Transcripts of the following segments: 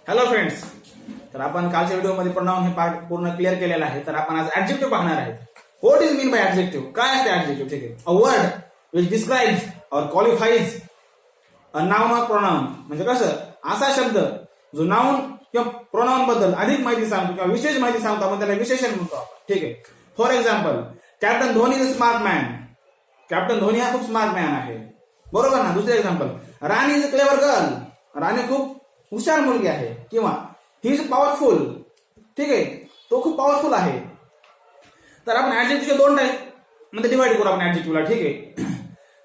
Hello friends, तर आपण कालच्या व्हिडिओमध्ये प्रोनाउन हे पार्ट पूर्ण क्लिअर केलेला आहे. तर आपण आज ऍडजेक्टिव्ह पाहणार आहे. What is mean by adjective? काय असते ऍडजेक्टिव्ह? ठीक आहे, अ वर्ड विच डिस्क्राइब्स और क्वालिफाईज अ नाउन और प्रोनाउन. म्हणजे कसं, असा शब्द जो नाउन किंवा प्रोनाउन बद्दल अधिक माहिती सांगतो किंवा विशेष माहिती सांगतो, आपण त्याला विशेषण म्हणतो. ठीक आहे, for example captain Dhoni is a smart man. Captain Dhoni हा खूप स्मार्ट मॅन आहे, बरोबर ना. दुसरे example, Rani is a clever girl. Rani खूप हुशार मुलगी आहे. किंवा ही इज पॉवरफुल. ठीक आहे, तो खूप पॉवरफुल आहे. तर आपण ऍडजेक्टिव्हचे दोन टाईप मध्ये डिवाइड करू आपण ऍडजेक्टिव्हला. ठीक आहे,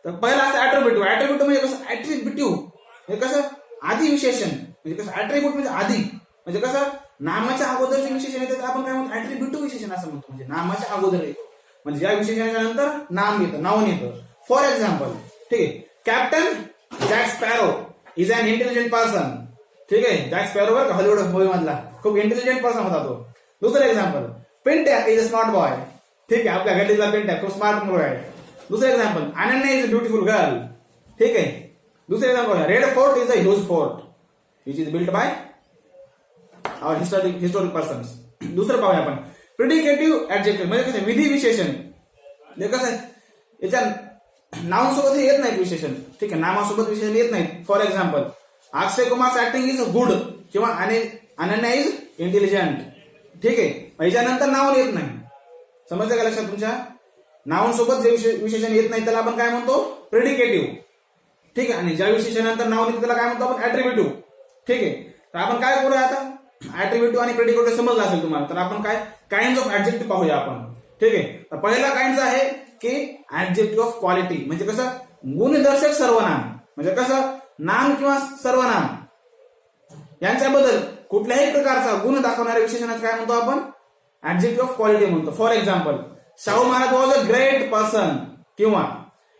तर पहिला असं ऍट्रिब्युटिव्ह. ऍट्रिब्युटिव्ह म्हणजे कसं, ऍट्रिब्युटिव्ह म्हणजे कसं आधी विशेषण. म्हणजे कसं ऍट्रिब्यूट म्हणजे आधी, म्हणजे कसं नामाच्या अगोदरचे विशेषण येतं, तर आपण काय म्हणतो ऍट्रिब्युटिव्ह विशेषण असं म्हणतो. म्हणजे नामाच्या अगोदर येतो, म्हणजे ज्या विशेषणाच्या नंतर नाम येतं, नाऊन येतं. फॉर एक्झाम्पल, ठीक आहे, captain Jack Sparrow is an intelligent person. ठीक आहे, जॅक स्पॅरो बघा हॉलिवूड मूवी मधला खूप इंटेलिजंट पर्सन होता तो. दुसरं example, Pintya is a smart boy. ठीक आहे, आपल्या गल्लीतला पिंट्या खूप स्मार्ट मुलगा आहे. दुसरं example, Ananya is a beautiful girl. ठीक आहे. दुसरं example, Red Fort is a huge fort which is built by our historic persons. दुसरं पाहूया आपण प्रिडिकेटिव्ह ऍडजेक्टिव्ह. म्हणजे कसं विधी विशेषण. म्हणजे कसं याच्या नाउन सोबत येत नाहीत विशेषण. ठीक आहे, नामासोबत विशेषण येत नाहीत. For example, Akshay Kumar acting is good किंवा अनन्या इज इंटेलिजंट. ठीक आहे, याच्यानंतर नाउन येत नाही. समजलं का लक्षात तुमच्या? नाउन सोबत जे विशेषण येत नाही त्याला आपण काय म्हणतो, प्रिडिकेटिव्ह. ठीक आहे, आणि ज्या विशेषणानंतर नाउन येतं त्याला काय म्हणतो आपण, ऍट्रिब्युटिव्ह. ठीक आहे, तर आपण काय करूया आता, ऍट्रिब्युटिव्ह आणि प्रिडिकेटिव्ह समजलं असेल तुम्हाला, तर आपण काय काइंड ऑफ ऍडजेक्टिव्ह पाहूया आपण. ठीक आहे, तर पहिला काइंड आहे की ऍडजेक्टिव्ह ऑफ क्वालिटी. म्हणजे कसं गुणदर्शक सर्वनाम. म्हणजे कसं नाम किंवा सर्वनाम यांच्याबद्दल कुठल्याही प्रकारचा गुण दाखवणाऱ्या विशेषणाचं काय म्हणतो आपण, ऍडजेक्टिव्ह ऑफ क्वालिटी म्हणतो. For example, Shahu Maharaj was a great person किंवा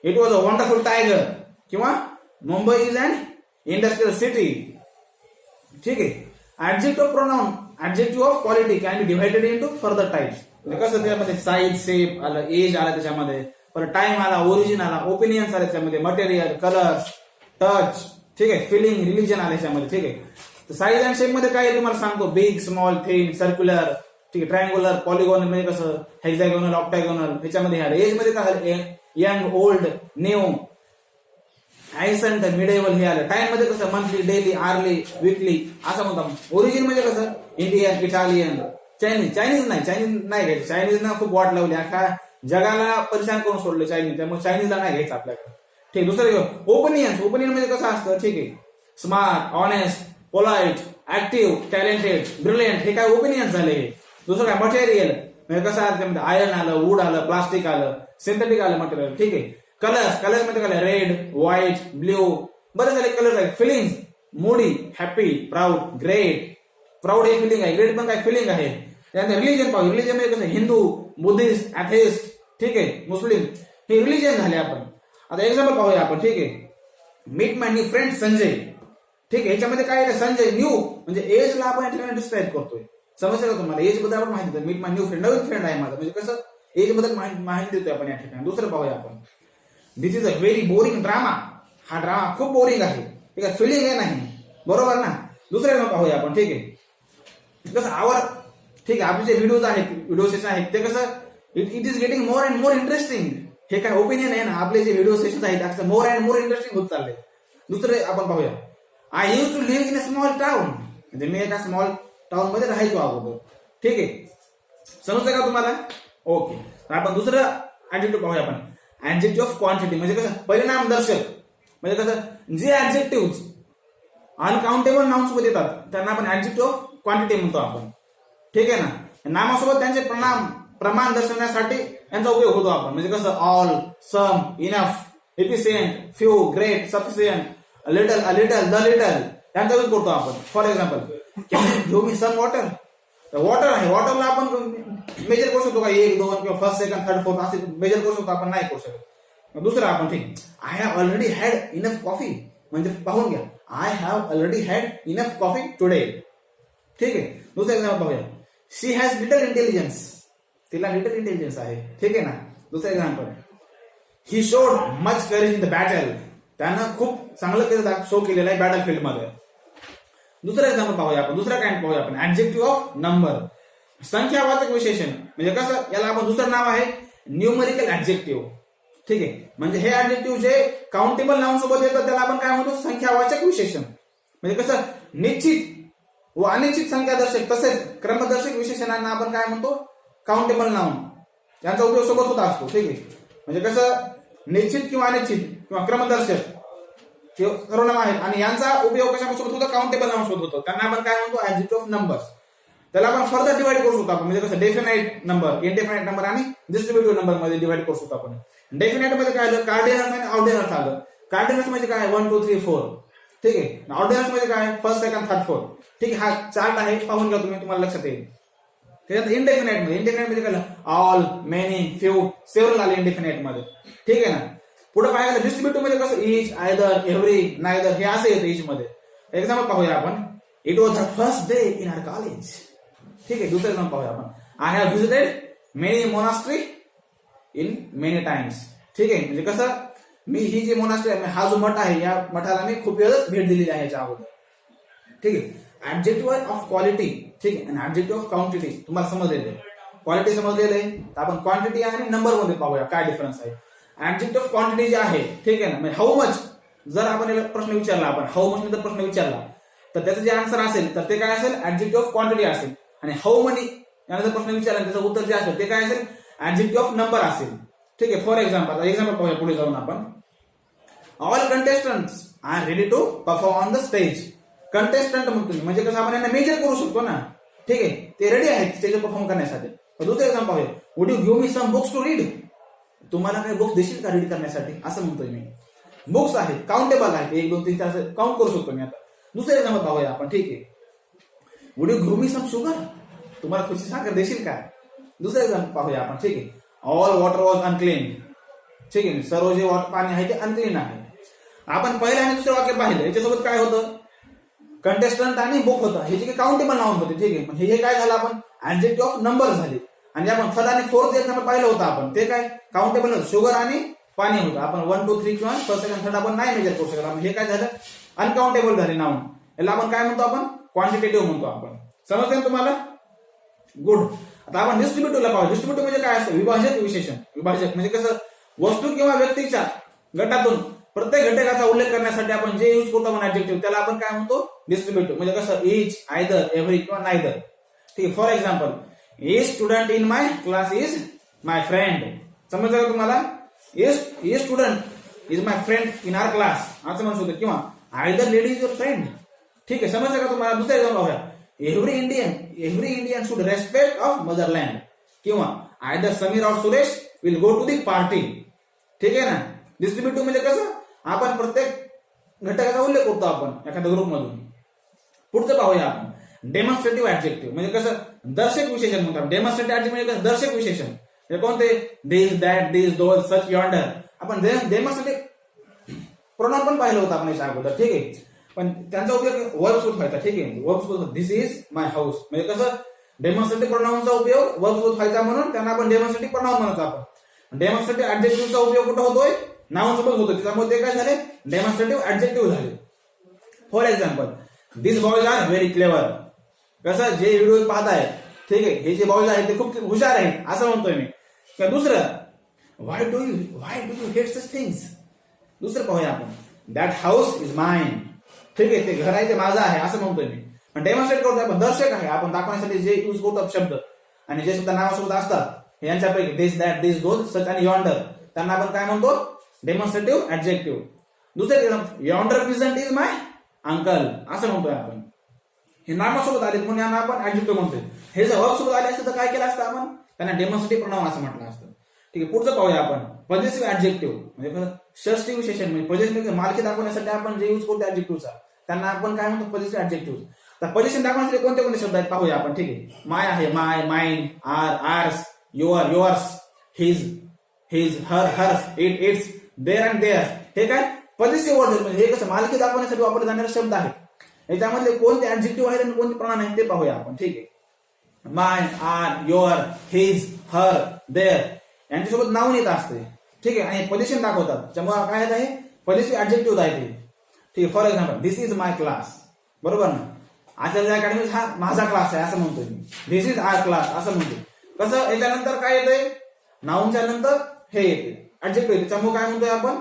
it was a wonderful tiger किंवा Mumbai is an industrial city. ठीक आहे, adjective of pronoun, adjective of quality can be divided into further types. म्हणजे कसं त्यामध्ये साईज, शेप आलं, age आला त्याच्यामध्ये, परत टाइम आला, ओरिजिन आला, ओपिनियन्स आले त्याच्यामध्ये, मटेरियल, कलर्स, टच. ठीक आहे, फिलिंग, रिलीजन आले त्याच्यामध्ये. ठीक आहे, तर साईज अँड शेप मध्ये काय तुम्हाला सांगतो, बिग, स्मॉल, थिन, सर्क्युलर. ठीक आहे, ट्रायंग्युलर, पॉलिगॉनल म्हणजे कसं, हेक्सागोनल, ऑक्टागोनल. ह्याच्यामध्ये एज मध्ये काय आलं, यंग, ओल्ड, न्यू, आयसंट, मिडेवल हे आलं. टाइम मध्ये कसं मंथली, डेली, आर्ली, वीकली असं म्हणतो. ओरिजिन म्हणजे कसं इंडियन, इटालियन, चायनीज. चायनीज नाही घ्यायचं. चायनीजना खूप वाट लावली, अख्या जगाला परेशान करून सोडले चायनीज, त्यामुळे चायनीजला नाही घ्यायचं आपल्याकडे. ठीक, दुसरं ओपिनियन. ओपिनियन म्हणजे कसं असतं, ठीक आहे, smart, honest, polite, active, talented, brilliant, हे काय ओपिनियन झाले. दुसरं काय मटेरियल, म्हणजे कसं त्यामध्ये आयर्न आलं, वूड आलं, प्लास्टिक आलं, सिंथेटिक आलं मटेरियल. ठीक आहे, कलर्स मध्ये काय, रेड, व्हाईट, ब्ल्यू, बरेच सारे कलर्स आहेत. Feelings, moody, happy, proud, great. Proud हे फिलिंग आहे, ग्रेट पण काय फिलिंग आहे. त्यानंतर रिलीजन पाहू. रिलीजन म्हणजे कसं, हिंदू, बुद्धिस्ट, अथेइस्ट. ठीक आहे, मुस्लिम, हे रिलीजन झाले आपण. आता एक्झाम्पल पाहूया आपण. ठीक आहे, मीट माय न्यू फ्रेंड संजय. ठीक आहे, ह्याच्यामध्ये काय आहे, संजय न्यू म्हणजे एजला आपण या ठिकाणी डिस्क्राईब करतोय. समजलं का तुम्हाला? एज बद्दल आपण माहिती देतो. मीट माय न्यू फ्रेंड, नवीन फ्रेंड आहे माझा, म्हणजे कसं एज बद्दल माहिती देतोय आपण या ठिकाणी. दुसरं पाहूया आपण, this is a very boring drama. हा ड्रामा खूप बोरिंग आहे. ठीक आहे, फिलिंग आहे नाही, बरोबर ना. दुसरं पाहूया आपण. ठीक आहे, कसं आवर. ठीक आहे, आपले जे व्हिडिओज आहेत, व्हिडिओ सेशन आहेत, ते कसं it is getting more and more interesting. हे काय ओपिनियन आहे ना, आपले जे व्हिडिओ सेशन आहेत मोर अँड मोर इंटरेस्टिंग होत चालले. दुसरे आपण पाहूया, I use to live in a small town. म्हणजे मी एका स्मॉल टाउन मध्ये राहायचो अगोदर. ठीक आहे, समजतं का तुम्हाला? ओके, तर आपण दुसरं ऍडजेक्टिव्ह पाहूया आपण, ऍडजेक्टिव्ह ऑफ क्वांटिटी. म्हणजे कसं परिणाम दर्शक. म्हणजे कसं जे ऍडजेक्टिव्ह अनकाउंटेबल नाउन सोबत येतात त्यांना आपण ऍडजेक्टिव्ह ऑफ क्वांटिटी म्हणतो आपण. ठीक आहे ना, नामासोबत त्यांचे प्रमाण दर्शवण्यासाठी यांचा उपयोग होतो आपण. म्हणजे कसं all, some, enough, efficient, few, great, sufficient, little, the little यांचा यूज करतो आपण. For example, can you give me some water. Water आहे, वॉटरला आपण मेजर करू शकतो का, 1, 2 किंवा फर्स्ट, सेकंड, थर्ड, फोर्थ असे मेजर करू शकतो आपण? नाही करू शकत. दुसरं आपण, ठीक, I have already had enough coffee. म्हणजे पाहून घ्या, I have already had enough coffee today. ठीक आहे, दुसरं एक्झाम्पल पाहूया, शी हॅज लिटल इंटेलिजन्स. तिला लिटल इंटेलिजन्स आहे. ठीक आहे ना. दुसरं example, he showed much courage in the battle. त्यानं खूप चांगलं शो केलेलं आहे बॅटल फील्ड मध्ये. दुसरं एक्झाम्पल पाहूया आपण, दुसरा काइंड पाहूया आपण, ऍडजेक्टिव्ह ऑफ नंबर, संख्यावाचक विशेषण. म्हणजे कसं, याला आपण दुसरं नाव आहे न्यूमरिकल ऍडजेक्टिव्ह. ठीक आहे, म्हणजे हे ऍडजेक्टिव्ह जे काउंटेबल नाउन सोबत येतं त्याला आपण काय म्हणतो, संख्यावाचक विशेषण. म्हणजे कसं, निश्चित व अनिश्चित संख्यादर्शक तसेच क्रमदर्शक विशेषणांना आपण काय म्हणतो, काउंटेबल नाउन. यांचा उपयोग सोबत होत असतो. ठीक आहे, म्हणजे कसं, निश्चित किंवा अनिश्चित किंवा क्रमदर्शक सर्वनाम आहेत आणि यांचा उपयोग कशासोबत होतो, काउंटेबल नाउन सोबत होतो. त्यांना आपण काय म्हणतो, ऍडजेक्टिव्ह ऑफ नंबर्स. त्याला आपण फर्दर डिवाइड करू शकतो आपण, म्हणजे कसं डेफिनाइट नंबर, इनडेफिनाइट नंबर आणि डिस्ट्रीब्युटिव्ह नंबर मध्ये डिवाइड करू शकतो आपण. डेफिनाइट मध्ये काय आलं, कार्डिनल्स आणि ऑर्डिनल्स आलं. कार्डिनल्स म्हणजे काय, 1 2 3 4. ठीक आहे, ऑर्डिनल्स म्हणजे काय, फर्स्ट सेकंड थर्ड फोर्थ. ठीक आहे, हा चार्ट आहे, पाहून घ्या तुम्ही, तुम्हाला लक्षात येईल. त्याच्यानंतर इंडेफिनाइट मध्ये काय, ऑल, मेनी, फ्यू, सेव्हरल आले इंडेफिनाइट मध्ये. ठीक आहे ना. पुढे पाहायला डिस्ट्रीब्युटिव्ह मध्ये कसं, इच, आयदर, एव्हरी, नायदर हे असं येतं इच मध्ये. एक्झाम्पल पाहूया आपण, it was the first day in our college. ठीक आहे, दुसरं एक्झाम्पल पाहूया आपण, I have visited many monastery in many times. ठीक आहे, म्हणजे कसं, मी ही जी मोनास्ट्री आहे, हा जो मठ आहे, या मठाला मी खूप वेळच भेट दिलेली आहे याच्या अगोदर. ठीक आहे, ऍडजेक्टिव्ह ऑफ क्वालिटी. ठीक आहे, आणि ऍडजेक्टिव्ह ऑफ क्वांटिटी तुम्हाला समजलेलं आहे. क्वालिटी समजलेलं आहे, तर आपण क्वांटिटी आणि नंबर मध्ये पाहूया काय डिफरन्स आहे. ऍडजेक्टिव्ह ऑफ क्वांटिटी जे आहे, ठीक आहे ना, म्हणजे हाऊ मच. जर आपण प्रश्न विचारला, आपण हाऊ मच नंतर प्रश्न विचारला, तर त्याचं जे आन्सर असेल तर ते काय असेल, ऍडजेक्टिव्ह ऑफ क्वांटिटी असेल. आणि हाऊ मनी यानंतर प्रश्न विचारला, त्याचं उत्तर जे असेल ते काय असेल, ऍडजेक्टिव्ह ऑफ नंबर असेल. ठीक आहे, फॉर एक्झाम्पल पाहूया पुढे जाऊन आपण, all contestants are ready to perform on the stage. Contestant म्हणतो म्हणजे कसं, आपण यांना मेजर करू शकतो ना. ठीक आहे, ते रेडी आहेत स्टेजवर परफॉर्म करण्यासाठी. दुसरं एक्झाम्पल पाहूया, would you give me some books to read. तुम्हाला काही बुक्स देशील का रीड करण्यासाठी, असं म्हणतोय मी. बुक्स आहेत, काउंटेबल आहेत, 1 2 3 4 काउंट करू शकतो मी. आता दुसरं एक्झाम्पल पाहूया आपण. ठीक आहे, would you give me some sugar. तुम्हाला खुशी साखर देशील का. दुसरं एक्झाम्पल पाहूया आपण. ठीक आहे, ऑल वॉटर वॉज अनक्लीन. ठीक आहे, सर्व जे पाणी आहे ते अनक्लीन आहे. आपण पहिलं आणि दुसरं वाक्य पाहिलं, याच्यासोबत काय होतं, कंटेस्टंट आणि बुक होतं, हे जे काही काउंटेबल नाउन होते. ठीक आहे, पण हे काय झालं, आपण ऍडजेक्टिव्ह ऑफ नंबर झाले. आणि आपण थर्ड आणि फोर्थ एक्झाम्पल पाहिलं होतं आपण, ते काय काउंटेबल होतं, शुगर आणि पाणी होतं. आपण 1 2 3 किंवा फर्स्ट सेकंड थर्ड आपण नाही मेजर करू शकत. हे काय झालं, अनकाउंटेबल झाले नाउन. याला आपण काय म्हणतो, आपण क्वांटिटेटिव्ह म्हणतो. आपण समजतं ना तुम्हाला, गुड. आता आपण डिस्ट्रीब्युटिव्हला पाहू. डिस्ट्रीब्युटिव्ह म्हणजे काय असतं, विभाजक विशेषण. विभाजक म्हणजे कसं, वस्तू किंवा व्यक्तीच्या गटातून प्रत्येक घटकाचा उल्लेख करण्यासाठी आपण जे यूज करतो आपण ऍडजेक्टिव्ह, त्याला आपण काय म्हणतो, डिस्ट्रीब्युटिव्ह. म्हणजे कसं, इच, आयदर, एव्हरी किंवा नायदर. ठीक आहे, for example, a student in my class is my friend. समजलं का तुम्हाला, a student is my friend in our class असं म्हणू शकतो. किंवा either lady is your friend. ठीक आहे, समजलं का तुम्हाला. दुसरं एक्झाम्पल पाहूया, every Indian should respect of motherland. किंवा आयदर समीर और Suresh will go to the party. ठीक आहे ना. डिस्ट्रीब्युटिव्ह म्हणजे कसं, आपण प्रत्येक घटकाचा उल्लेख करतो आपण एखाद्या ग्रुप मधून. पुढचं पाहूया आपण, डेमॉन्स्ट्रेटिव्ह ऍडजेक्टिव्ह म्हणजे कसं, दर्शक विशेषण म्हणतात. डेमॉन्स्ट्रेटिव्ह ऍडजेक्टिव्ह म्हणजे दर्शक विशेषण. हे कोणते, this, that, this, those, such, yonder. आपण डेमॉन्स्ट्रेटिव्ह प्रोनाउन पण पाहिलं होतं आपण याच्या अगोदर. ठीक आहे, पण त्यांचा उपयोग वर्ब सोबत व्हायचा. ठीक आहे, वर्ब सोबत, दिस इज माय हाऊस. म्हणजे कसं, डेमॉन्स्ट्रेटिव्ह प्रोनाउनचा उपयोग वर्ब सोबत व्हायचा, म्हणून त्यांना आपण डेमॉन्स्ट्रेटिव्ह प्रोनाउन म्हणतो. आपण डेमॉन्स्ट्रेटिव्ह ऍडजेक्टिव्हचा उपयोग कुठं होतोय, नाउन सोबत होतो. त्याच्यामुळे ते काय झाले, डेमॉन्स्ट्रेटिव्ह ऍडजेक्टिव्ह झाले. For example, this boys are very clever. कसं, जे व्हिडिओ पाहत आहे, ठीक आहे, हे जे बॉयज आहेत ते खूप हुशार आहेत असं म्हणतोय मी. किंवा दुसरं, why do you hate such things. दुसरं पाहूया आपण, दॅट हाऊस इज माइन. ठीक आहे, ते घर आहे ते माझं आहे असं म्हणतोय मी. पण डेमॉन्स्ट्रेट करतोय आपण, दर्शक आहे. आपण दाखवण्यासाठी जे यूज करतो शब्द आणि जे शब्द नावासोबत असतात यांच्यापैकी दिस, दॅट, दिस, दोज, सच आणि यॉन्डर, त्यांना आपण काय म्हणतो, डेमॉन्स्ट्रेटिव्ह ऍडजेक्टिव्ह. दुसरं, yonder present is my uncle असं म्हणतोय आपण. हे नामासोबत आले म्हणून यांना आपण ऍडजेक्टिव्ह म्हणतोय. हे जर वर्ब सोबत आले असतं तर काय केलं असतं, आपण त्यांना डेमॉन्स्ट्रेटिव्ह प्रोनाउन असं म्हटलं असतं. ठीक आहे, पुढचं पाहूया आपण, पॉझिटिव्ह ऍडजेक्टिव्ह म्हणजे षष्ठी विशेषण. म्हणजे पॉझिटिव्ह मालकी दाखवण्यासाठी आपण जे यूज करतो ऍडजेक्टिव्हचा, त्यांना आपण काय म्हणतो, पॉझिटिव्ह ऍडजेक्टिव्ह. तर पोझिशन दाखवण्यासाठी कोणते कोणते शब्द आहेत पाहूया आपण. ठीक आहे, माय आहे, my, mine, our, ours, your, yours, his, her, hers, its, their and theirs. हे काय पॉझिटिव्ह वर्ड म्हणजे हे कसं मालकी दाखवण्यासाठी वापरले जाणारे शब्द आहेत. याच्यामधले कोणते ऍडजेक्टिव्ह आहेत आणि कोणते प्रोनाउन आहेत ते पाहूया आपण. ठीक आहे, my, our, your, his, her, their यांच्यासोबत नाऊन येत असते. ठीक आहे, आणि पोझिशन दाखवतात. त्यामुळे काय आहे, पॉझिटिव्ह ऍडजेक्टिव्ह आहे ते. ठीक आहे, for example, this is my class. बरोबर ना. आचार्य अकॅडमी हा माझा क्लास आहे असं म्हणतोय मी. दिस इज आर क्लास असं म्हणतोय. कसं याच्यानंतर काय येतंय, नाऊनच्या नंतर हे येते ऍडजेक्टिव्ह. त्याच्यामुळे काय म्हणतोय आपण,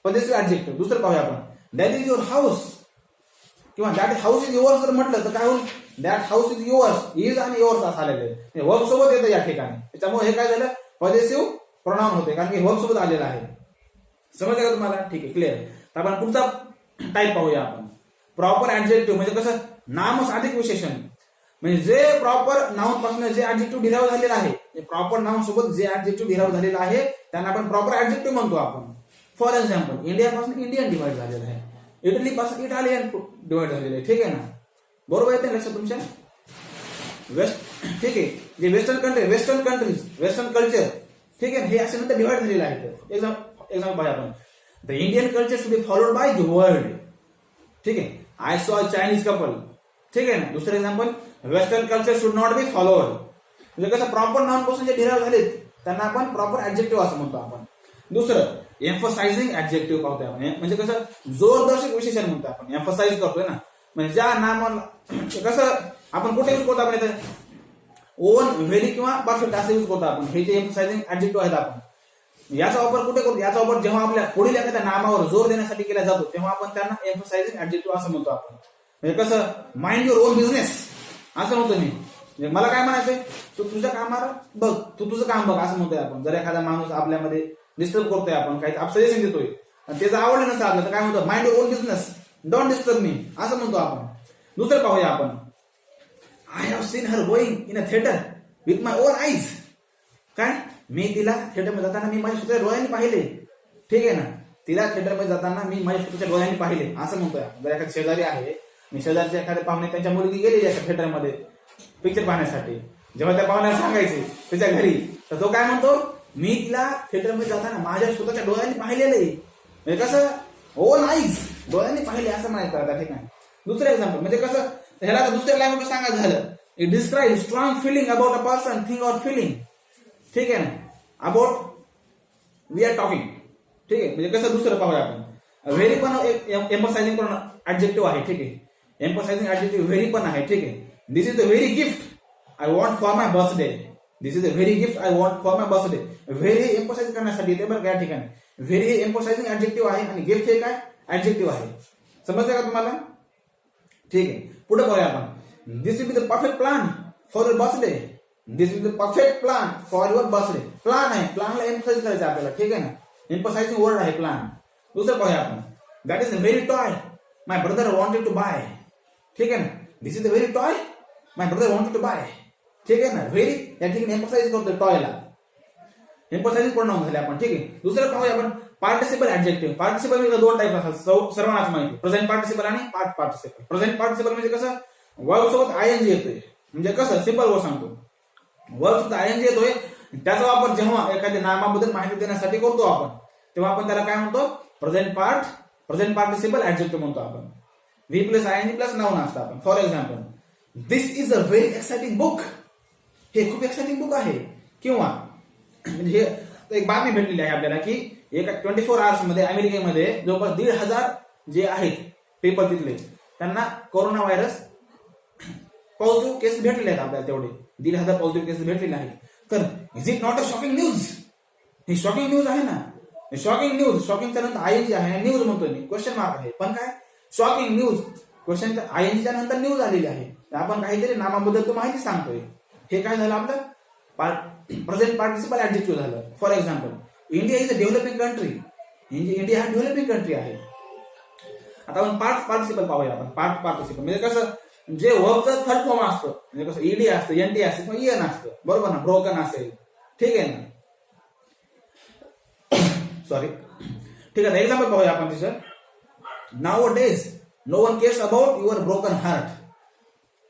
पॉझिटिव्ह ऍडजेक्टिव्ह. दुसरं पाहूया आपण, दॅट इज युअर हाऊस किंवा दॅट हाऊस इज युअर्स जर म्हटलं तर काय होईल, that house is yours, is आणि युअर्स असं आलेलं आहे, वर्ब सोबत येतं या ठिकाणी. त्याच्यामुळे हे काय झालं, पॉझिटिव्ह प्रोनाउन होते कारण की वर्ब सोबत आलेलं आहे. समजलं का तुम्हाला? ठीक आहे, क्लिअर. तर आपण पुढचा टाईप पाहूया आपण, प्रॉपर ऍडजेक्टिव्ह. म्हणजे कसं, नामसाधिक विशेषण. म्हणजे जे प्रॉपर नाउन पासून जे ऍडजेक्टिव्ह डिराइव्ह झालेलं आहे, प्रॉपर नाउन सोबत जे ऍडजेक्टिव्ह डिराइव्ह झालेलं आहे त्यांना आपण प्रॉपर ऍडजेक्टिव्ह म्हणतो आपण. फॉर एक्झाम्पल, इंडिया पासून इंडियन डिवाइड झालेलं आहे, इटली पासून इटालियन डिवाइड झालेलं आहे. ठीक आहे ना, बरोबर येते लक्षात तुमच्या? वेस्ट, ठीक आहे, जे western country, western countries, western culture, ठीक आहे, हे असे नंतर डिवाइड झालेलं आहे. एक्झाम्पल पाहिजे आपण, the Indian culture should be followed by the world. ठीक आहे, I saw a Chinese couple. ठीक आहे ना. दुसरं example, western culture should not be followed. म्हणजे कसं, प्रॉपर नाउन पासून जे डिराइव्ह झालेत त्यांना आपण प्रॉपर ऍडजेक्टिव्ह असं म्हणतो आपण. दुसरं, एम्फसाइजिंग ऍडजेक्टिव्ह पाहतोय आपण. म्हणजे कसं, जोरदर्शक विशेषण म्हणतो आपण, एम्फसाइज करतोय ना. म्हणजे ज्या नामाला कसं आपण कुठे यूज करतो आपण इथे, ओन, व्हेरी किंवा परफेक्ट असं यूज करतो आपण. हे जे एम्फसाइजिंग ऍडजेक्टिव्ह आहेत आपण, याचा वापर कुठे करतो, याचा वापर जेव्हा आपल्या पुढील एखाद्या नामावर जोर देण्यासाठी केला जातो तेव्हा आपण त्यांना एम्फसाइजिंग ऍडजेक्टिव्ह असं म्हणतो आपण. म्हणजे कसं, माइंड युअर ओन बिझनेस असं म्हणतो मी. म्हणजे मला काय म्हणायचंय, तू तुझ्या कामाला बघ, तू तुझं काम बघ असं म्हणतोय आपण. जर एखादा माणूस आपल्यामध्ये डिस्टर्ब करतोय, आपण काही सजेशन देतोय आणि त्याचं आवडलं नसतं आपलं, तर काय म्हणतो, mind your on business, don't disturb me असं म्हणतो आपण. दुसरं पाहूया आपण, I have seen her going in a theatre with my on eyes. काय, मी तिला थिएटरमध्ये जाताना मी माझ्या स्वतःच्या डोळ्यांनी पाहिले. ठीक आहे ना, तिला थिएटरमध्ये जाताना मी माझ्या स्वतःच्या डोळ्यांनी पाहिले असं म्हणतोय. जर एखादा शेजारी आहे, मी शेजारचे एखाद्या पाहुणे त्यांच्या मुलगी गेलेली आहे थिएटरमध्ये पिक्चर पाहण्यासाठी, जेव्हा त्या पाहुण्याला सांगायचे त्याच्या घरी, तर तो काय म्हणतो, मी तिला थिएटरमध्ये जाताना माझ्या स्वतःच्या डोळ्यांनी पाहिलेलं आहे. म्हणजे कसं, ओन आईज, डोळ्यांनी पाहिले असं म्हणायचं त्या ठिकाणी. दुसरं एक्झाम्पल, म्हणजे कसं, ह्याला दुसऱ्या लँग्वेज सांगायचं झालं, it describe strong feeling about a person, thing or feeling. ठीक आहे ना, अबाउट वी आर टॉकिंग. ठीक आहे, म्हणजे कसं, दुसरं पाहूया आपण, व्हेरी पण एक एम्फसाइजिंग पण ऍडजेक्टिव्ह आहे. ठीक आहे, एम्फसाइजिंग ऍडजेक्टिव्ह व्हेरी पण आहे. ठीक आहे, this is the very gift I want for my birthday. This is the very gift I want for my birthday. Very emphasise करण्यासाठी येते बरं या ठिकाणी. व्हेरी हे एम्फसाइजिंग ऍडजेक्टिव्ह आहे आणि गिफ्ट हे काय ऍडजेक्टिव्ह आहे. समजलं का तुम्हाला? ठीक आहे, पुढे पाहूया आपण, this will be the perfect plan for your birthday. This will be the perfect plan for your birthday. Plan आहे, प्लॅनला एम्फसाइज करायचं आपल्याला. ठीक आहे ना, एम्फसाइजिंग वर्ड आहे प्लॅन. दुसरं पाहूया आपण, that is a very toy my brother wanted to buy. ठीक आहे ना, this is the very toy my brother wanted to buy. ठीक आहे ना, व्हेरी या ठिकाणी एम्फसाइज करतोय टॉयला, एम्फसाइजिंग प्रोनाउन झाले आपण. ठीक आहे, दुसरं पाहूया आपण, पार्टिसिपल ऍडजेक्टिव्ह. पार्टिसिपल दोन टाईप असतात, सर्वांनाच माहिती, प्रेझेंट पार्टिसिपल आणि पास्ट पार्टिसिपल. प्रेझेंट पार्टिसिपल म्हणजे कसं, वर्ब सोबत आयएनजी येतोय. म्हणजे कसं, सिंपल वर्ड सांगतो, वर्ब सोबत आयएनजी येतोय, त्याचा वापर जेव्हा एखाद्या नामाबद्दल माहिती देण्यासाठी करतो आपण, तेव्हा आपण त्याला काय म्हणतो, प्रेझेंट पार्टिसिपल ऍडजेक्टिव्ह म्हणतो आपण. व्ही प्लस आयएनजी प्लस नाउन असतं आपण. For example, this is a very exciting book. हे खूप एक्साइटिंग बुक आहे. किंवा म्हणजे हे एक बातमी भेटलेली आहे आपल्याला की एका 24 आवर्स मध्ये अमेरिकेमध्ये जवळपास 1,500 जे आहेत पेपर तिथले, त्यांना कोरोना व्हायरस पॉझिटिव्ह केस भेटलेले आहेत. आपल्याला तेवढे 1,500 पॉझिटिव्ह केस भेटलेले आहेत. तर is it not a shocking news? He shocking news आहे ना. शॉकिंग न्यूज, शॉकिंगच्या नंतर आयएनजी आहे, न्यूज म्हणतोय मी, क्वेश्चन मार्क आहे. पण काय, शॉकिंग न्यूज, क्वेश्चन आयएनजीच्या नंतर न्यूज आलेली आहे. आपण काहीतरी नामाबद्दल तो माहिती सांगतोय. हे काय झालं आपलं, प्रेझेंट पार्टिसिपल ऍडजेक्टिव्ह झालं. For example, India is a developing country. India हा डेव्हलपिंग कंट्री आहे. आता आपण पार्ट पार्टिसिपल पाहूया आपण. पार्ट पार्टिसिपल म्हणजे कसं, जे वर्बचं थर्ड फॉर्म असतं, म्हणजे कसं ईडी असतं, एनटी असतं किंवा ईएन असतं, बरोबर ना, ब्रोकन असेल. ठीक आहे ना, सॉरी. ठीक आहे, एक्झाम्पल पाहूया आपण तिचं. Now days no one cares about your broken heart.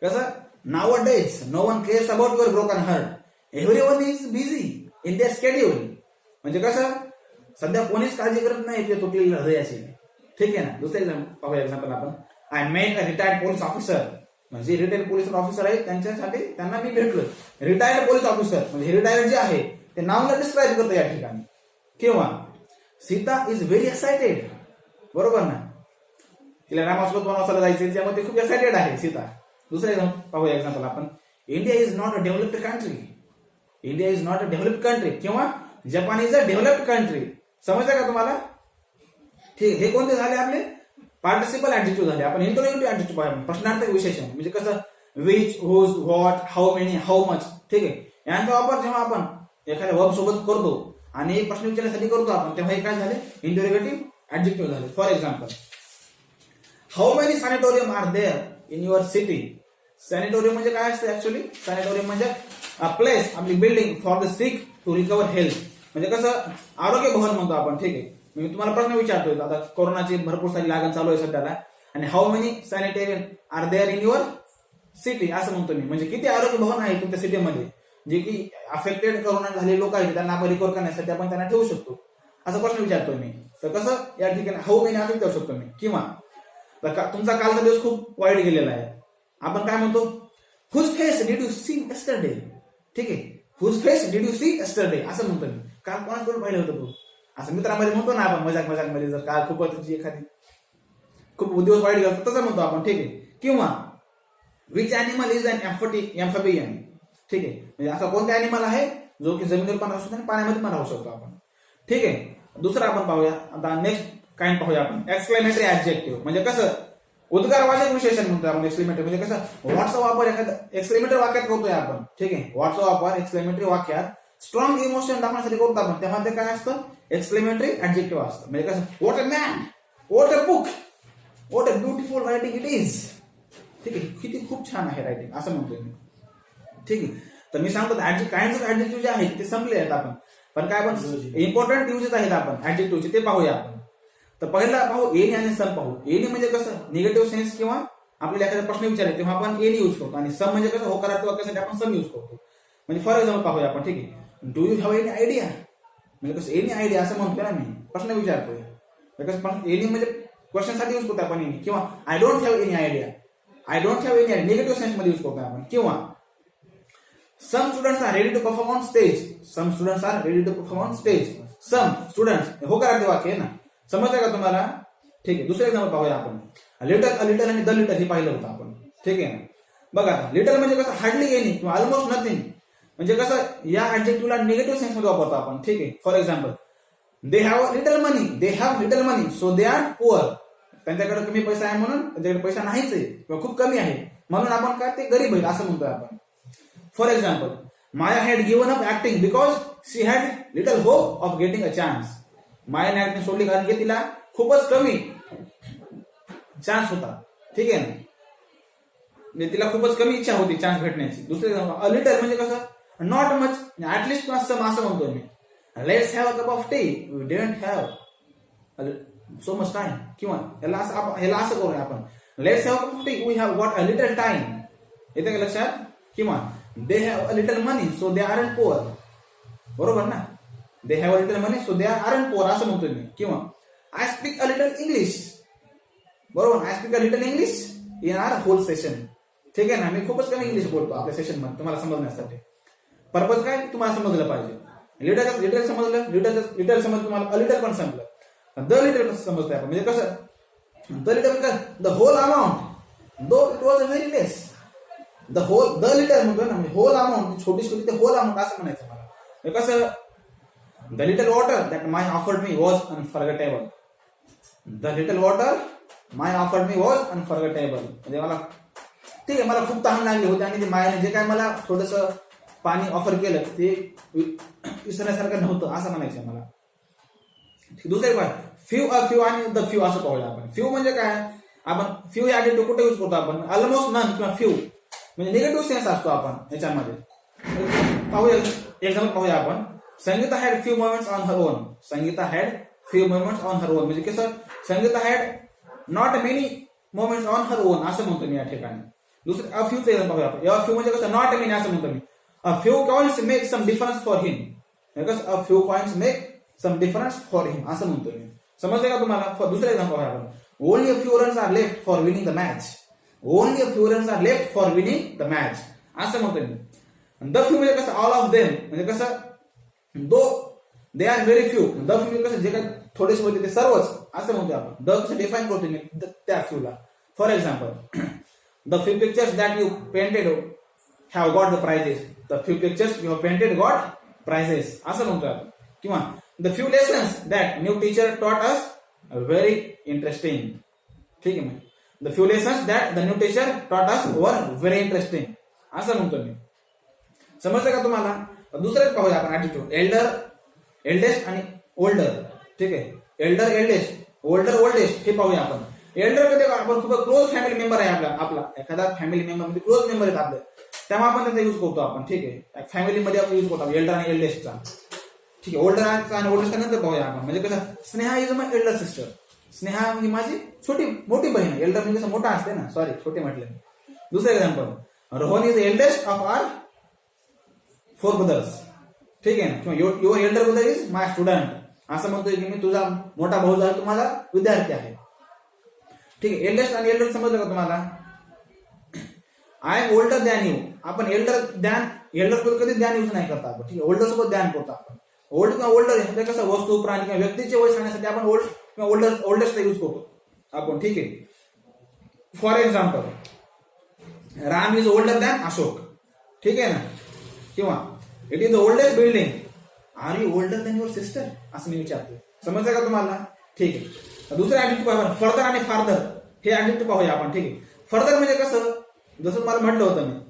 कसं, now days no one cares about your broken heart. Everyone is busy in their schedule. म्हणजे कसं, सध्या कोणीच काळजी करत नाही ते तुटलेल्या हृदयाची. ठीक आहे ना. दुसरं एक्झाम्पल पाहूया एक्झाम्पल आपण. I met a retired police officer. म्हणजे रिटायर्ड पोलीस ऑफिसर आहेत त्यांच्यासाठी त्यांना मी भेटलो. रिटायर्ड पोलीस ऑफिसर म्हणजे रिटायर्ड जे आहे ते नावला डिस्क्राईब करतो या ठिकाणी. किंवा सीता इज व्हेरी एक्सायटेड. बरोबर ना, तिला रामासोबत वनवासाला जायचं, त्यामुळे ती खूप एक्सायटेड आहे सीता. दुसरं एक्झाम्पल पाहूया. एक्झाम्पल आपण, India is not a developed country. India is not a developed country किंवा Japan is a developed country. समजलं का तुम्हाला? ठीक, हे कोणते झाले आपले पार्टिसिपल ऍडजेक्टिव्ह झाले. आपण इंटरोगेटिव्ह ऍडजेक्टिव्ह पाहूया, प्रश्नार्थक विशेषण. म्हणजे कसं which, whose, what, how many, how much. ठीक आहे, यांचा वापर जेव्हा आपण एखाद्या वर्ब सोबत करतो आणि प्रश्न विचारण्यासाठी करतो आपण, तेव्हा हे काय झाले इंटरोगेटिव्ह ऍडजेक्टिव्ह झाले. For example, how many sanatorium are there in your city. Sanatorium म्हणजे काय असतं ऍक्च्युअली? सॅनिटोरियम म्हणजे प्लेस, आपली building for the sick to recover health. म्हणजे कसं आरोग्य भवन म्हणतो आपण. ठीक आहे, मी तुम्हाला प्रश्न विचारतोय, आता कोरोनाची भरपूर सारी लागण चालू आहे सध्याला, आणि how many sanitarium are there in your city असं म्हणतो मी. म्हणजे किती आरोग्य भवन आहे तुमच्या सिटीमध्ये, जे की अफेक्टेड कोरोना झालेले लोक आहेत त्यांना आपण रिकवर करण्यासाठी आपण त्यांना ठेवू शकतो, असा प्रश्न विचारतोय मी. तर कसं या ठिकाणी हाऊ मेनी असं विचारू शकतो मी. किंवा तुमचा कालचा दिवस खूप वाईट गेलेला आहे, आपण काय म्हणतो, whose face did you see yesterday. ठीक आहे, whose face did you see yesterday असं म्हणतो मी. काल कोणाकडून पाहिलं होतं तू, असं मित्रामध्ये म्हणतो ना आपण मजाक मजाक मध्ये. जर काल खूपच एखादी खूप दिवस वाईट गेला तसं म्हणतो आपण. ठीक आहे, किंवा which animal is an amphibian. ठीक आहे, म्हणजे असा कोणता अॅनिमल आहे जो की जमिनीवर पण राहू शकतो आणि पाण्यामध्ये पण राहू शकतो आपण. ठीक आहे, दुसरं आपण पाहूया. आता नेक्स्ट काइंड पाहूया आपण, एक्सक्लेमेटरी ऍडजेक्टिव्ह. म्हणजे कसं उद्गारवाचक विशेषण म्हणतो आपण. एक्सक्लेमेटरी म्हणजे कसं व्हॉटचा वापर एखादा एक्सक्लेमेटरी वाक्यात करतोय आपण. ठीक आहे, व्हॉटचा वापर एक्सक्लेमेटरी वाक्यात स्ट्रॉंग इमोशन दाखवण्यासाठी करतो आपण, तेव्हा ते काय असतं एक्सक्लेमेटरी ऍडजेक्टिव्ह असतं. म्हणजे कसं what a man, what a book, what a beautiful writing it is. ठीक आहे, किती खूप छान आहे रायटिंग असं म्हणतोय मी. ठीक आहे, तर मी सांगतो काइंड ऑफ ऍडजेक्टिव्ह जे आहेत ते संपले आहेत आपण, पण काय आपण इम्पॉर्टंट युजेस आहेत आपण ऍडजेक्टिव्हचे ते पाहूया आपण. तर पहिला पाहू एनी आणि सम पाहू. एनी म्हणजे कसं निगेटिव्ह सेन्स किंवा आपल्याला एखादा प्रश्न विचारले तेव्हा आपण एनी यूज करतो, आणि सम म्हणजे कसं होकारार्थक वाक्यासाठी आपण सम यूज करतो. म्हणजे फॉर एक्झाम्पल पाहूया आपण. ठीक आहे, do you have any idea. म्हणजे कसं एनी आयडिया असं म्हणतोय ना मी, प्रश्न विचारतोय. एनी म्हणजे क्वेश्चन साठी यूज करतो आपण एनी. किंवा I don't have any idea, I don't have any idea negative sense मध्ये यूज करतो आपण. किंवा some students are ready to perform on stage. Some students are ready to perform on stage. Some students होकारार्थक वाक्य आहे ना, समजतंय का तुम्हाला? ठीक आहे, दुसरं एक्झाम्पल पाहूया आपण. लिटल आणि द लिटल हे पाहिलं होतं आपण. ठीक आहे ना, बघा आता लिटल म्हणजे कसं हार्डली एनी किंवा ऑलमोस्ट नथिंग. म्हणजे कसं या ऍडजेक्टिव्हला निगेटिव्ह सेन्स मध्ये वापरतो आपण. ठीक आहे, for example they have little money, they have little money so they are poor. त्यांच्याकडे कमी पैसा आहे म्हणून, त्यांच्याकडे पैसा नाहीच आहे किंवा खूप कमी आहे म्हणून आपण काय ते गरीब आहेत असं म्हणतोय आपण. For example Maya had given up acting because she had little hope of getting a chance. मायाने ऍक्टिंग सोडली कारण की तिला खूपच कमी चान्स होता. ठीक आहे ना, म्हणजे तिला खूपच कमी इच्छा होती चान्स भेटण्याची. दुसरे लिटल म्हणजे कसं नॉट मच, ऍटलिस्ट किंवा सम असं म्हणतोय मी. Let's have a cup of tea, we didn't have so much time. किंवा ह्याला असं करूया आपण, let's have a cup of tea, we have got a little time. येते का लक्षात? किंवा they have a little money so they aren't poor. बरोबर ना, they have a little money so they aren't poor असं म्हणतोय मी. किंवा I speak a little English. बरोबर, I speak a little English in our whole session. ठीक आहे ना, मी खूपच कमी इंग्लिश बोलतो आपल्या सेशन मध्ये तुम्हाला समजण्यासाठी. पर्पज काय तुम्हाला समजलं पाहिजे. लिटल समजलं, लिटल समजलं तुम्हाला, लिटल पण समजलं. द लिटल कसं समजतंय आपण, म्हणजे कसं the little the whole amount though it was a very less. The little म्हणतोय ना, म्हणजे होल अमाऊंट छोटी छोटी ते होल अमाऊंट असं म्हणायचं मला. म्हणजे कसं the little water that my offered me was unforgettable. The little water my offered me was unforgettable. म्हणजे मला ठीक आहे, मला खूप तहान लागली होती आणि ते मायाने जे काय मला थोडस पाणी ऑफर केलं ते विसरण्यासारखं नव्हतं असं म्हणायचं मला. दुसरे काय फ्यू आणि द फ्यू असं पाहूया आपण. फ्यू म्हणजे काय, आपण फ्यू हे ऍडजेक्टिव्ह कुठे यूज करतो आपण, ऑलमोस्ट नन किंवा फ्यू म्हणजे निगेटिव्ह सेन्स असतो आपण याच्यामध्ये. पाहूया एक्झाम्पल पाहूया आपण. Sangeeta had few moments on her own. Sangeeta had few moments on her own म्हणजे कसं Sangeeta had not many moments on her own असं म्हणतो मी या ठिकाणी. दुसरं अ फ्यूचं एक्झाम्पल पाहूया आपण. अ फ्यू म्हणजे कसं नॉट मेनी असं म्हणतो मी. A few points make some difference for him. A few points make some difference for him असं म्हणतोय मी. समजतंय का तुम्हाला? दुसरं एक्झाम्पल पाहूया आपण. Only a few runs are left for winning the match. Only a few runs are left for winning the match असं म्हणतोय मी. द फ्यू म्हणजे कसं ऑल ऑफ देम म्हणजे कसं though they are very few. The few कसं जे काही थोडेसे होते ते सर्वच असं म्हणतोय आपण. द कसं डिफाईन करतो मी त्या फ्यूला. For example the few pictures that you painted have got the prizes. The few pictures you have painted got prizes असं म्हणतो आपण. किंवा the few lessons that new teacher taught us very interesting. ठीक आहे. The few lessons that the new teacher taught us वर very interesting असं म्हणतो मी. समजलं का तुम्हाला? दुसरं पाहूया आपण ऍटिट्यूड. एल्डर, एल्डेस्ट आणि ओल्डर. ठीक आहे. एल्डर, एल्डेस्ट, ओल्डर, ओल्डेस्ट हे पाहूया आपण. एल्डर मध्ये आपण खूप क्लोज फॅमिली मेंबर आहे आपला एखादा फॅमिली मेंबर मध्ये क्लोज मेंबर आहेत आपले, तेव्हा आपण त्याचा युज करतो आपण. ठीक आहे. फॅमिलीमध्ये आपण युज करतो एल्डर आणि एल्डेस्टचा. ठीक आहे. ओल्डर आणि ओल्डेस्टचा नंतर पाहूया आपण. म्हणजे कसं, Sneha is my Elder sister. Sneha म्हणजे माझी मोठी बहीण. एल्डर म्हणजे कसं मोठा असते ना, सॉरी छोटे म्हटलं. दुसरं example, Rohan is the eldest of our 4 brothers. ठीक आहे ना. किंवा your elder brother is my student. असं म्हणतोय की मी तुझा मोठा भाऊ जो आहे तो माझा विद्यार्थी आहे. ठीक आहे. एल्डेस्ट आणि एल्डर समजलं का तुम्हाला? I am older than you. आपण एल्डर कधी द्यान यूज नाही करता आपण. ठीक आहे. ओल्डर सोबत द्यान करतो आपण. ओल्ड किंवा ओल्डर हे कसं वस्तू, प्राणी किंवा व्यक्तीचे वय सांगण्यासाठी आपण ओल्ड किंवा ओल्डेस्ट यूज करतो आपण. ठीक आहे. For example, Ram is older than Ashok. ठीक आहे ना. किंवा it is the oldest building. Are you older than your sister असं मी विचारतो. समजलं का तुम्हाला? ठीक आहे. दुसरं ऍडजेक्टिव्ह पाहूया, फर्दर आणि फार्दर हे ऍडजेक्टिव्ह पाहूया आपण. ठीक आहे. फर्दर म्हणजे कसं, जसं तुम्हाला म्हटलं होतं मी,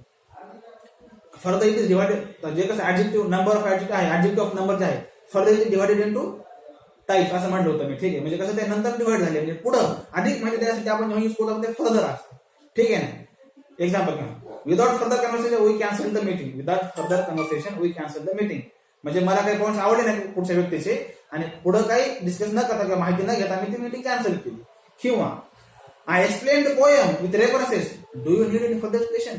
फर्दर इट इज डिवायडेड, जे कसं ऍडजेक्टिव्ह नंबर ऑफ ऍडजेक्टिव्ह आहे, ऍडजेक्टिव्ह ऑफ नंबर जे आहे, further is divided into type असं म्हटलं होतं मी. ठीक आहे. म्हणजे कसं ते नंतर डिवाइड झाले, म्हणजे पुढं अधिक माहिती देण्यासाठी आपण जेव्हा यूज करतो ते फर्दर असतं. ठीक आहे ना. एक्झाम्पल घ्या, without further conversation we cancel the meeting. Without further conversation we cancel the meeting. म्हणजे मला काही पॉईंट्स आवडले नाही पुढच्या व्यक्तीचे आणि पुढे काही डिस्कस न करता किंवा माहिती न घेता मी ती मीटिंग कॅन्सल केली. किंवा I explain the poem with references. Do you need any further explanation.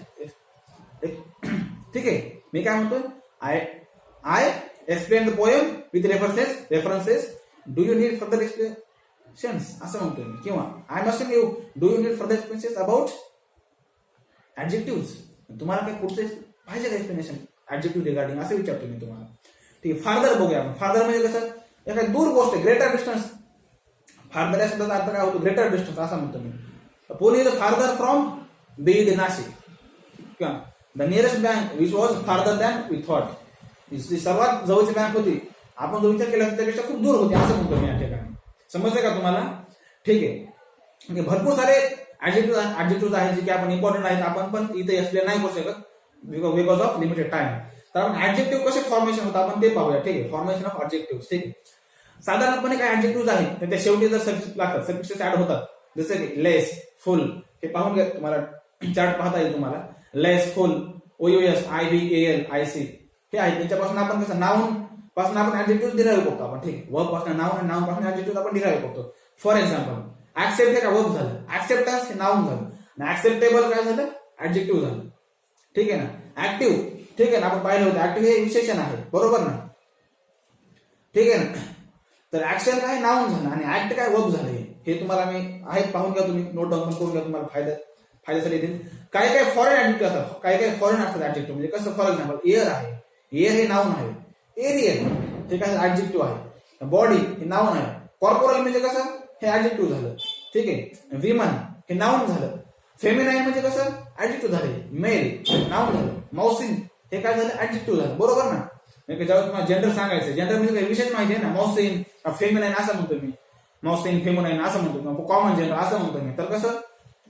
ठीक आहे. मी काय म्हणतोय, I explain the poem with references. Do you need further explanations असं म्हणतोय मी. किंवा I must you do you need further explanations about adjective. तुम्हाला काही पुढचं पाहिजे का एक्सप्लेनेशन ऍडजेक्टिव्ह रिगार्डिंग असं विचारतो मी तुम्हाला. ठीक आहे. फार्दर बघूया आपण. फार्दर म्हणजे कसं, एखादी दूर गोष्ट, ग्रेटर डिस्टन्स. फार्दर या शब्दाचा अर्थ काय होतो, ग्रेटर डिस्टन्स असं म्हणतो मी. Pune is farther from Beed, Nashik. किंवा the nearest bank which was farther than we thought. जी सर्वात जवळची बँक होती, आपण जो विचार केला त्यापेक्षा खूप दूर होती असं म्हणतो मी या ठिकाणी. समजलं का तुम्हाला? ठीक आहे. म्हणजे भरपूर सारे ऍडजेक्टिव्ह आहेत जे की आपण इम्पॉर्टंट आहेत, आपण पण इथे एक्सप्लेन नाही करू शकत बिकॉज ऑफ लिमिटेड टाइम. तर आपण ऍडजेक्टिव्ह कसे फॉर्मेशन होतं आपण ते पाहूया. ठीक आहे. Formation of adjective. ठीक आहे. साधारणपणे काय ऍडजेक्टिव्ह आहेत तर त्या शेवटी जर सफिक्स लागतात, सफिक्सेस ऍड होतात. जसं की लेस, फुल हे पाहून घ्या. तुम्हाला चार्ट पाहता येईल तुम्हाला. लेस, फुल, OUS, IVAL, IC हे आहेत. त्याच्यापासून आपण कसं नाउन पासून आपण ऍडजेक्टिव्ह डिराईव्ह करतो आपण. ठीक आहे. वर्ब पासून नाउन आणि नाउन पासून ऍडजेक्टिव्ह आपण डिराईव्ह करतो. फॉर एक्झाम्पल, ऍक्सेप्ट हे का वर्ब झालं, ऍक्सेप्टन्स हे नाउन झालं, आणि ऍक्सेप्टेबल काय झालं, ऍडजेक्टिव्ह झालं. ठीक आहे ना. ऍक्टिव्ह, ठीक आहे ना, आपण पाहिलं होतं ऍक्टिव्ह हे विशेषण आहे, बरोबर ना. ठीक आहे ना. तर ऍक्शन काय नाउन झालं आणि ऍक्ट काय वर्ब झालं. हे तुम्हाला मी आहेत, पाहून घ्या तुम्ही, नोट डाऊन करून घ्या, तुम्हाला फायद्यासाठी येतील. काही काही फॉरेन ऍडजेक्टिव्ह असतात, काही फॉरेन असतात ऍडजेक्टिव्ह. म्हणजे कसं, फॉर एक्झाम्पल एअर आहे, एअर हे नाउन आहे. एरियल हे काय ऍडजेक्टिव्ह आहे. बॉडी हे नाउन आहे. कॉर्पोरल म्हणजे कसं, हे ऍडजेक्टिव्ह झालं. ठीक आहे. विमन हे नाउन झालं. फेमिनाईन म्हणजे कसं ऍडजेक्टिव्ह झाले. मेल नाउन झालं. माउसिन हे काय झालं, ऍडजेक्टिव्ह झालं, बरोबर ना. जेव्हा तुम्हाला जेंडर सांगायचं, जेंडर म्हणजे काही विशेष माहिती आहे ना. माउसिन, फेमिनाईन असं म्हणतो मी, माउसिन, फेमिनाईन असं म्हणतो, कॉमन जेंडर असं म्हणतो मी. तर कसं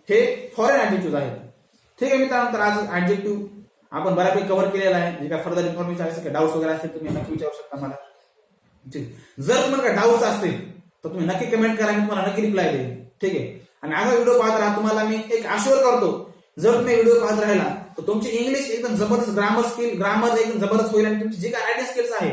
हे फॉरेन ऍडजेक्टिव्ह आहेत. ठीक आहे मित्रांनो. तर आज ऍडजेक्टिव्ह आपण बऱ्यापैकी कव्हर केलेला आहे. जे काय फर्दर इन्फॉर्मेशन असेल, डाऊट्स वगैरे असतील तुम्ही नक्की विचारू शकता मला. ठीक. जर तुम्हाला काही डाऊट्स असतील तर तुम्ही नक्की कमेंट करा, मी तुम्हाला नक्की रिप्लाय देईन. ठीक आहे. आणि असा व्हिडिओ पाहत राहा. तुम्हाला मी एक आश्वर करतो, जर तुम्ही व्हिडिओ पाहत राहिला तर तुमची इंग्लिश एकदम जबरदस्त, ग्रामर एकदम जबरदस्त होईल. आणि तुमची जे काय आयडिया स्किल्स आहे,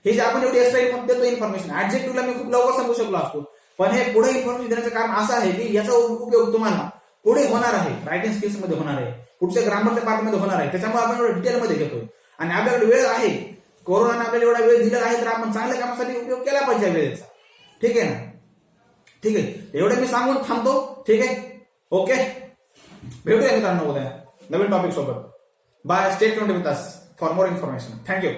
हे जे आपण एवढी एक्स्ट्रा देतो इन्फॉर्मेशन, ऍडजेक्टिव्हला मी खूप लवकर सांगू शकलो असतो, पण हे पुढे इन्फॉर्मेशन देण्याचं कारण असं आहे की याचा उपयोग तुम्हाला पुढे होणार आहे, रायटिंग स्किल्स मध्ये होणार आहे, पुढच्या ग्रामरच्या पार्टमध्ये होणार आहे. त्याच्यामुळे आपण एवढं डिटेलमध्ये घेतोय. आणि आपल्याकडे वेळ आहे, कोरोनाने आपल्याला एवढा वेळ दिलेला आहे, तर आपण चांगल्या कामासाठी उपयोग केला पाहिजे वेळेचा. ठीक आहे ना. ठीक आहे. एवढं मी सांगून थांबतो. ठीक आहे. ओके. भेटूया मित्रांनो उद्या नवीन टॉपिक सोबत. Bye. Stay tuned with us for more information. Thank you.